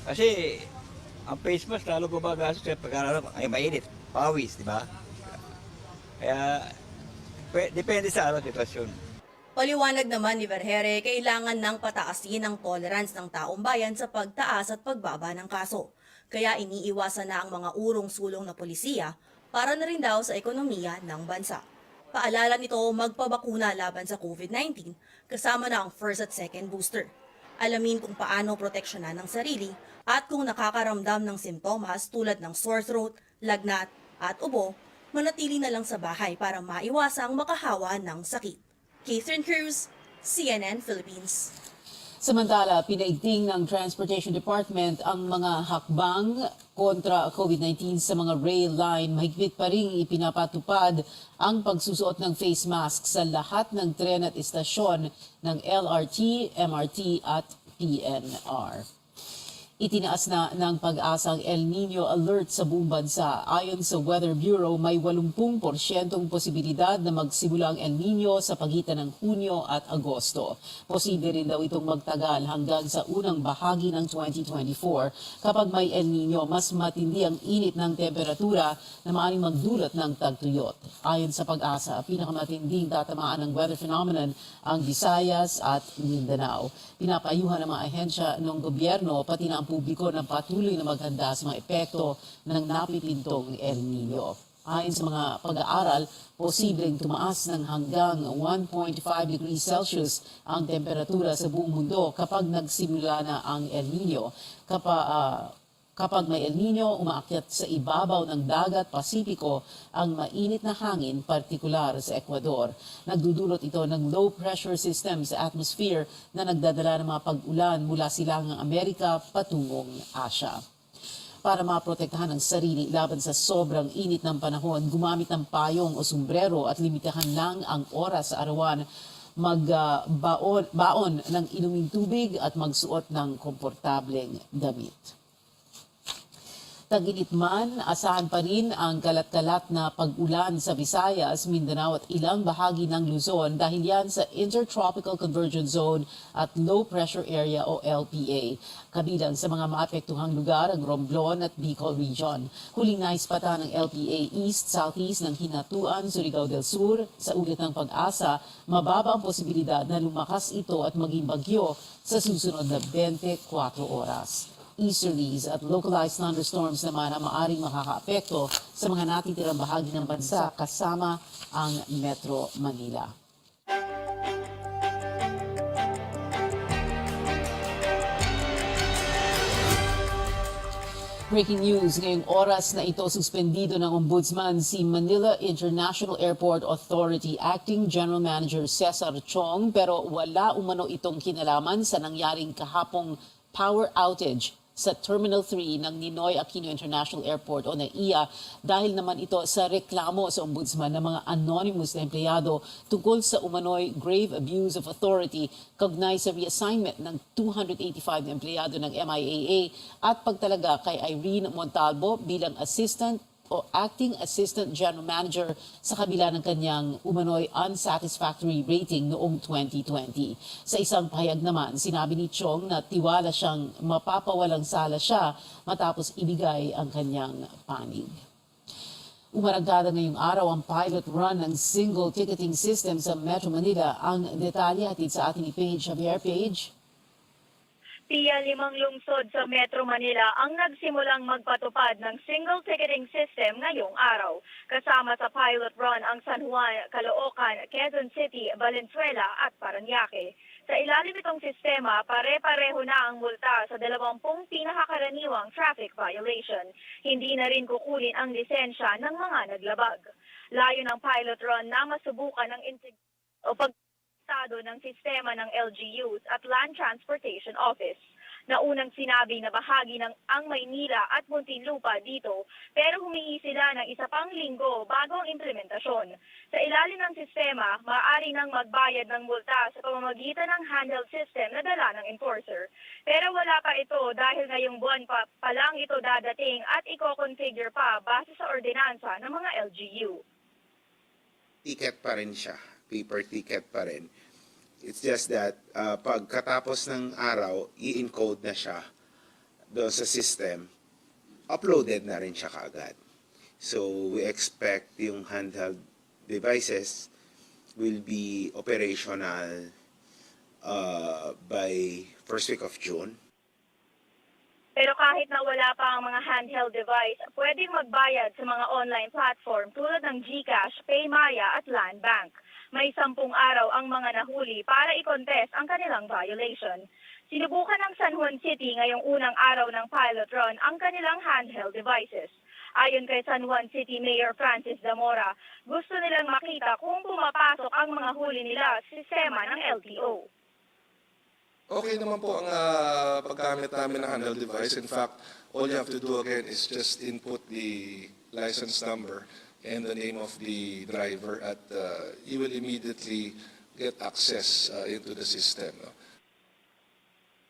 Kasi ang face mask lalo gumagastos sa pagkakaroon ay mainit. pawis, di ba? Kaya, depende sa sitwasyon. Paliwanag naman ni Vergere, kailangan ng pataasin ang tolerance ng taong bayan sa pagtaas at pagbaba ng kaso. Kaya iniiwasan na ang mga urong-sulong na polisiya para na rin daw sa ekonomiya ng bansa. Paalala nito magpabakuna laban sa COVID-19 kasama na ang first at second booster. Alamin kung paano proteksyonan ang sarili at kung nakakaramdam ng simptomas tulad ng sore throat, lagnat at ubo, manatili na lang sa bahay para maiwasang makahawa ng sakit. Catherine Cruz, CNN Philippines. Samantala, pinaigting ng Transportation Department ang mga hakbang kontra COVID-19 sa mga rail line. Mahigpit pa rin ipinapatupad ang pagsusuot ng face mask sa lahat ng tren at istasyon ng LRT, MRT at PNR. Itinaas na ng pag-asang El Nino alert sa buong bansa. Ayon sa Weather Bureau, may 80% posibilidad na magsimula ang El Nino sa pagitan ng Hunyo at Agosto. Posible rin daw itong magtagal hanggang sa unang bahagi ng 2024. Kapag may El Nino, mas matindi ang init ng temperatura na maaaring magdulot ng tagtuyot. Ayon sa pag-asa, pinakamatinding tatamaan ng weather phenomenon ang Visayas at Mindanao. Pinapayuhan ng mga ahensya ng gobyerno pati na ang publiko ng patuloy na maghanda sa mga epekto ng napipintong El Nino. Ayon sa mga pag-aaral, posibleng tumaas ng hanggang 1.5 degrees Celsius ang temperatura sa buong mundo kapag nagsimula na ang El Nino. Kapag may El Nino, umaakyat sa ibabaw ng dagat Pasipiko ang mainit na hangin, partikular sa Ecuador. Nagdudulot ito ng low pressure system sa atmosphere na nagdadala ng mga pag-ulan mula silangang Amerika patungong Asya. Para maprotektahan ang sarili laban sa sobrang init ng panahon, gumamit ng payong o sombrero at limitahan lang ang oras sa arawan, magbaon ng inuming tubig at magsuot ng komportableng damit. Tag-init man, asahan pa rin ang kalat-kalat na pag-ulan sa Visayas, Mindanao at ilang bahagi ng Luzon dahil yan sa Intertropical Convergence Zone at Low Pressure Area o LPA. Kabilang sa mga maapektuhang lugar ang Romblon at Bicol Region. Huling naispata ng LPA East, Southeast ng Hinatuan, Surigao del Sur. Sa ulat ng pag-asa, mababa ang posibilidad na lumakas ito at maging bagyo sa susunod na 24 oras. Easterlies at localized thunderstorms naman ang maaring makakaapekto sa mga natitirang bahagi ng bansa kasama ang Metro Manila. Breaking news, ngayong oras na ito suspendido ng Ombudsman si Manila International Airport Authority Acting General Manager Cesar Chong pero wala umano itong kinalaman sa nangyaring kahapong power outage sa Terminal 3 ng Ninoy Aquino International Airport o NAIA dahil naman ito sa reklamo sa Ombudsman ng mga anonymous na empleyado tungkol sa umano'y grave abuse of authority kaugnay sa reassignment ng 285 na empleyado ng MIAA at pagtalaga kay Irene Montalvo bilang Assistant o Acting Assistant General Manager sa kabila ng kanyang umano'y unsatisfactory rating noong 2020. Sa isang pahayag naman, sinabi ni Chong na tiwala siyang mapapawalang sala siya matapos ibigay ang kanyang panig. Umaragada ngayong araw ang pilot run ng single ticketing system sa Metro Manila. Ang detalye hatid sa ating Paige Javier. Paige. Tiya 5 lungsod sa Metro Manila ang nagsimulang magpatupad ng single ticketing system ngayong araw. Kasama sa pilot run ang San Juan, Caloocan, Quezon City, Valenzuela at Parañaque. Sa ilalim nitong sistema, pare-pareho na ang multa sa 20 pinakakaraniwang traffic violation. Hindi na rin kukunin ang lisensya ng mga naglabag. Layo ng pilot run na masubukan ang estado ng sistema ng LGUs at Land Transportation Office. Naunang sinabi na bahagi ng ang Maynila at Muntinlupa dito pero humingi sila ng isa pang linggo bago ang implementasyon. Sa ilalim ng sistema, maaari nang magbayad ng multa sa pamamagitan ng handheld system na dala ng enforcer. Pero wala pa ito dahil ngayong buwan pa lang ito dadating at i-configure pa base sa ordinansa ng mga LGU. Ticket pa rin siya. Paper ticket pa rin. It's just that pagkatapos ng araw, i-encode na siya doon sa system, uploaded na rin siya kaagad. So we expect yung handheld devices will be operational by first week of June. Pero kahit na wala pa ang mga handheld device, pwedeng magbayad sa mga online platform tulad ng GCash, PayMaya at Land Bank. May 10 araw ang mga nahuli para i-contest ang kanilang violation. Sinubukan ng San Juan City ngayong unang araw ng pilot run ang kanilang handheld devices. Ayon kay San Juan City Mayor Francis Zamora, gusto nilang makita kung pumapasok ang mga huli nila sa sistema ng LTO. Okay naman po ang paggamit namin ng handheld device. In fact, all you have to do again is just input the license number and the name of the driver at you will immediately get access into the system.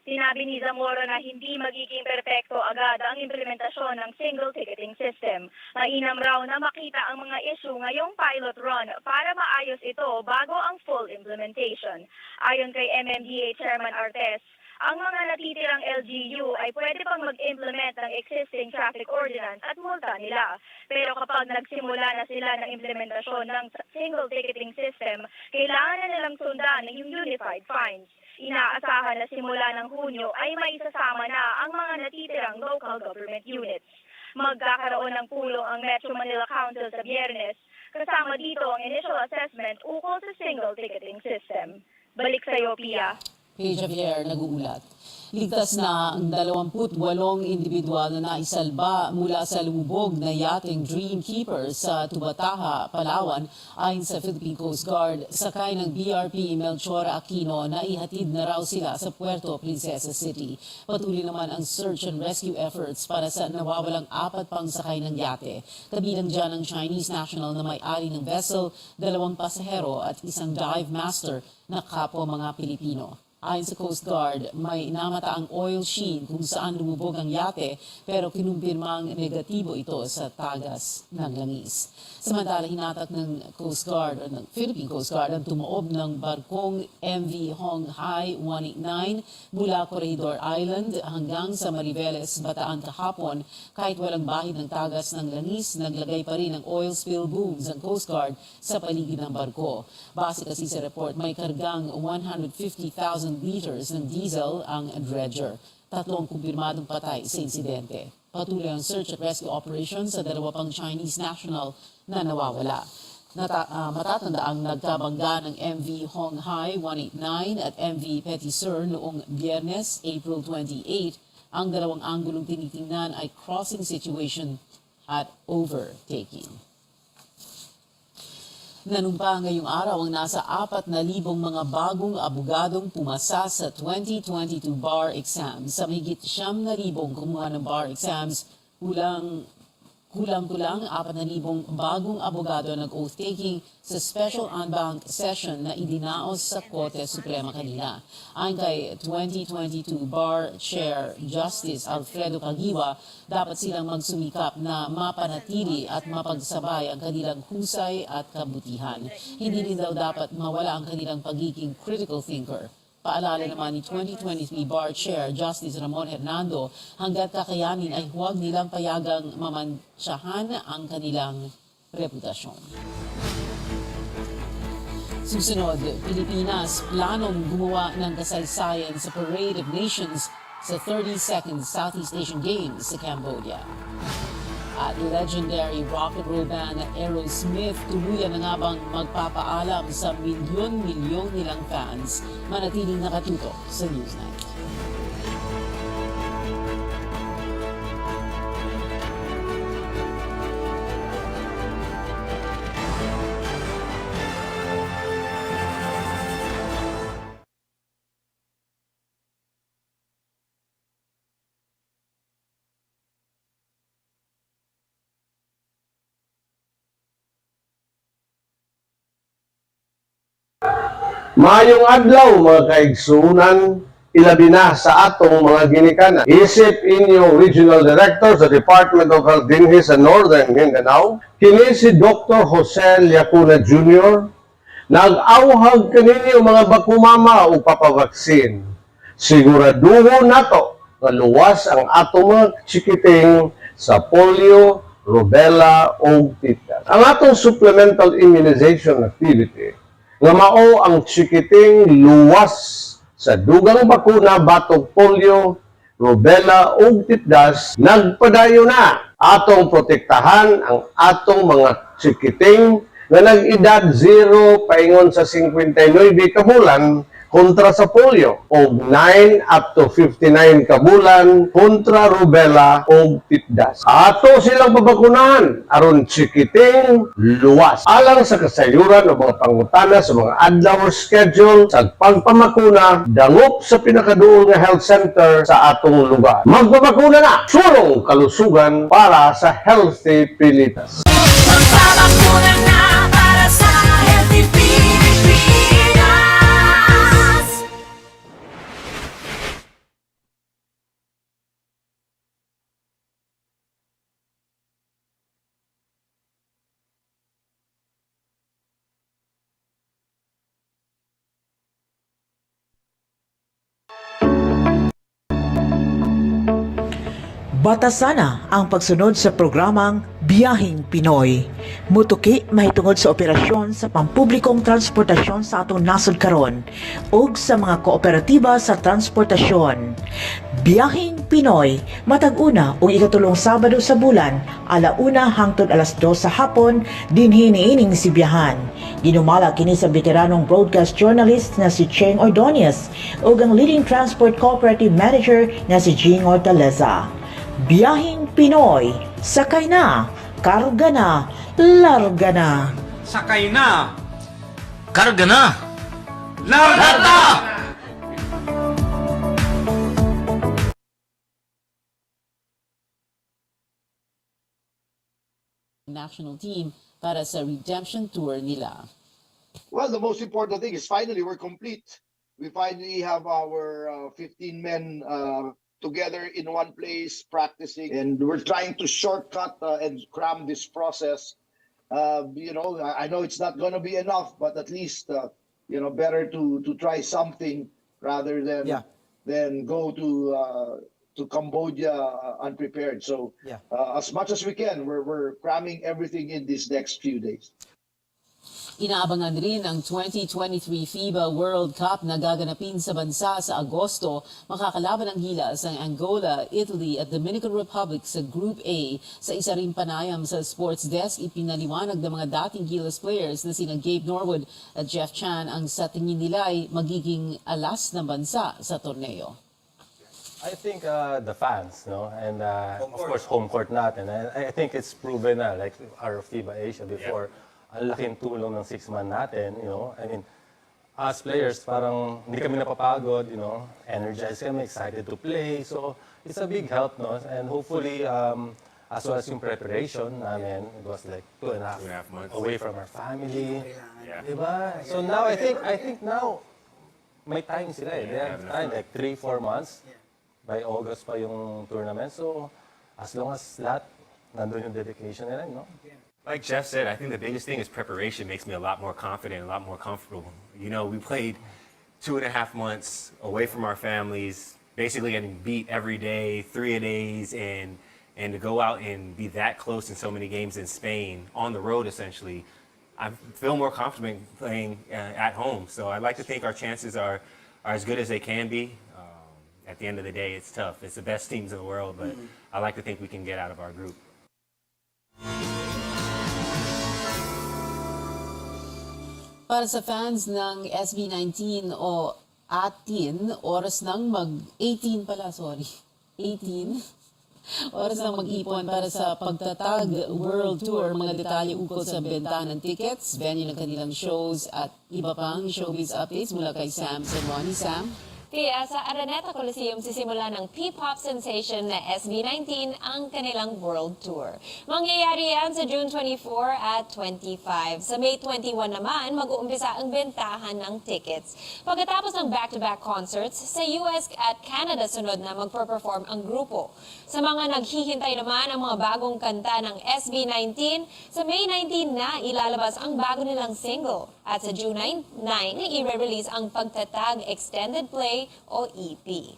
Sinabi ni Zamora na hindi magiging perpekto agad ang implementasyon ng single ticketing system. Mainam raw na makita ang mga issue ngayong pilot run para maayos ito bago ang full implementation. Ayon kay MMDA Chairman Artes, ang mga natitirang LGU ay pwede pang mag-implement ng existing traffic ordinance at multa nila. Pero kapag nagsimula na sila ng implementasyon ng single ticketing system, kailangan na nilang sundan yung unified fines. Inaasahan na simula ng Hunyo ay may isasama na ang mga natitirang local government units. Magkakaroon ng pulong ang Metro Manila Council sa Biyernes, kasama dito ang initial assessment ukol sa single ticketing system. Balik sa iyo, Pia. Kay Javier, nag-uulat. Ligtas na ang 28 individual na naisalba mula sa lumubog na yachting Dreamkeeper sa Tubataha, Palawan ayon sa Philippine Coast Guard. Sakay ng BRP Melchor Aquino na ihatid na raw sila sa Puerto Princesa City. Patuloy naman ang search and rescue efforts para sa nawawalang 4 pang sakay ng yate. Kabilang dyan ang Chinese national na may-ari ng vessel, 2 pasahero at isang dive master na kapwa mga Pilipino. Ayon sa Coast Guard, may namataang oil sheen kung saan lumubog ang yate pero kinumpirmang negatibo ito sa tagas ng langis. Samantala, hinatak ng Coast Guard o ng Philippine Coast Guard ang tumaob ng barkong MV Hong Hai 189 mula Corregidor Island hanggang sa Mariveles, Bataan kahapon. Kahit walang bahid ng tagas ng langis, naglagay pa rin ng oil spill booms ang Coast Guard sa paligid ng barko. Base kasi sa report, may kargang 150,000 liters ng diesel ang dredger. 3 kumpirmadong patay sa insidente. Patuloy ang search at rescue operations sa 2 pang Chinese national na nawawala. Matatandaang nagkabangga ng MV Hong Hai 189 at MV Petit Sur noong Biyernes, April 28. Ang 2 anggulong tinitingnan ay crossing situation at overtaking. Nanumpa ngayong araw ang nasa 4,000 mga bagong abogadong pumasa sa 2022 bar exams. Sa mahigit 9,000 kumuha ng bar exams, kulang-kulang 4,000 bagong abogado nag-oath-taking sa special en-banc session na idinaos sa Korte Suprema kanina. Ayon kay 2022 Bar Chair Justice Alfredo Caguiwa, dapat silang magsumikap na mapanatili at mapagsabay ang kanilang husay at kabutihan. Hindi rin daw dapat mawala ang kanilang pagiging critical thinker. Paalala naman ni 2023 Bar Chair Justice Ramon Hernando, hanggat kakayanin ay huwag nilang payagang mamantsahan ang kanilang reputasyon. Susunod, Pilipinas planong gumawa ng kasaysayan sa Parade of Nations sa 32nd Southeast Asian Games sa Cambodia. At legendary rock and roll band Aerosmith tuluyan na nga bang magpapaalam sa milyon-milyon nilang fans. Manatiling nakatutok sa Newsnight. Maayong adlaw mga kaigsunan, ilabi na sa atong mga ginikanan. Isip inyong Regional Director sa Department of Health dinhi sa Northern Mindanao, kini si Dr. Jose Liacuna Jr. Nag-auhag kaninyo mga bakumama o papavaksin. Siguraduho nato nga luwas ang atong mga chikiting sa polio, rubella ug tetanus. Ang atong supplemental immunization activity nga mao ang chikiting luwas sa dugang bakuna batog polio, rubella ug tetanus nagpadayo na atong protektahan ang atong mga chikiting nga nag-edad 0 paingon sa 59 ka bulan kontra sa polio o 9 up to 59 ka bulan kontra rubella o tetanus. Ato silang babakunahan aron chikiting luwas alang sa kasayuran ng mga pangutana sa mga adlaw schedule sa pagpamakuna dangop sa pinakaduol nga health center sa atong lugar. Magbabakuna na! Sulong kalusugan para sa healthy Pilipinas. Magpapakuna na para sa Healthy Pilipinas. Batasana ang pagsunod sa programang Biyahing Pinoy. Mutuki mahitungod sa operasyon sa pampublikong transportasyon sa atong nasod karon ug sa mga kooperatiba sa transportasyon. Biyahing Pinoy matag una ug ikatulong Sabado sa bulan, alauna hangtod alas 2 sa hapon dinhi niining sibiyahan. Ginumala kini sa veteranong broadcast journalist na si Cheng Ordonez ug ang leading transport cooperative manager na si Jing Hortaleza. Biyahing Pinoy, sakay na, karga na, larga na. Sakay na! Karga na! Larga na! National team para sa redemption tour nila. Well, the most important thing is finally we're complete. We finally have our 15 men together in one place practicing, and we're trying to shortcut and cram this process. I know it's not going to be enough, but at least better to try something rather than go to Cambodia unprepared. So as much as we can, we're cramming everything in these next few days. Inaabangan rin ang 2023 FIBA World Cup na gaganapin sa bansa sa Agosto. Makakalaban ang Gilas ang Angola, Italy at Dominican Republic sa Group A. Sa isa ring panayam sa sports desk, ipinaliwanag ng mga dating Gilas players na sina Gabe Norwood at Jeff Chan ang sa tingin nila ay magiging alas ng bansa sa torneo. I think the fans, and of course home court natin. I think it's proven na, like our FIBA Asia before. Ang laking tulong ng 6-man natin, I mean, as players, parang hindi kami napapagod, energized kami, excited to play. So, it's a big help, And hopefully, as well as yung preparation namin, it was like 2.5 months away from our family. Diba? So now, I think now, may time sila eh. They have time, like 3-4 months. By August pa yung tournament. So, as long as lahat, nandun yung dedication nila, Like Jeff said, I think the biggest thing is preparation makes me a lot more confident, a lot more comfortable. We played 2.5 months away from our families, basically getting beat every day, 3 days, and to go out and be that close in so many games in Spain, on the road essentially, I feel more confident playing at home. So I'd like to think our chances are as good as they can be. At the end of the day, it's tough. It's the best teams in the world, but I like to think we can get out of our group. Para sa fans ng SB19 o atin, oras nang mag-18 pala, sorry. 18? Oras nang mag-ipon para sa pagtatag World Tour. Mga detalye ukol sa benta ng tickets, venue ng kanilang shows at iba pang showbiz updates mula kay Sam Senwani. Sam? Kaya sa Araneta Coliseum sisimula ng P-pop sensation na SB19 ang kanilang World Tour. Mangyayari yan sa June 24 at 25. Sa May 21 naman, mag-uumpisa ang bentahan ng tickets. Pagkatapos ng back-to-back concerts, sa US at Canada sunod na magper-perform ang grupo. Sa mga naghihintay naman ang mga bagong kanta ng SB19, sa May 19 na ilalabas ang bago nilang single. At sa June 9, i-release ang Pagtatag Extended Play o EP.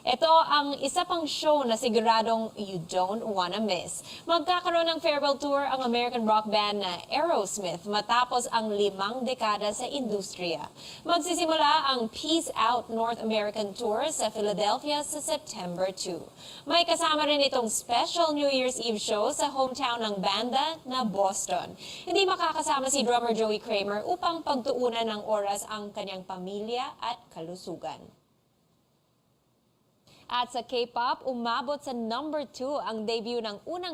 Ito ang isa pang show na siguradong you don't wanna miss. Magkakaroon ng farewell tour ang American rock band na Aerosmith matapos ang 5 dekada sa industriya. Magsisimula ang Peace Out North American Tour sa Philadelphia sa September 2. May kasama rin itong special New Year's Eve show sa hometown ng banda na Boston. Hindi makakasama si drummer Joey Kramer upang pagtuunan ng oras ang kanyang pamilya at kalusugan. At sa K-pop, umabot sa number 2 ang debut ng unang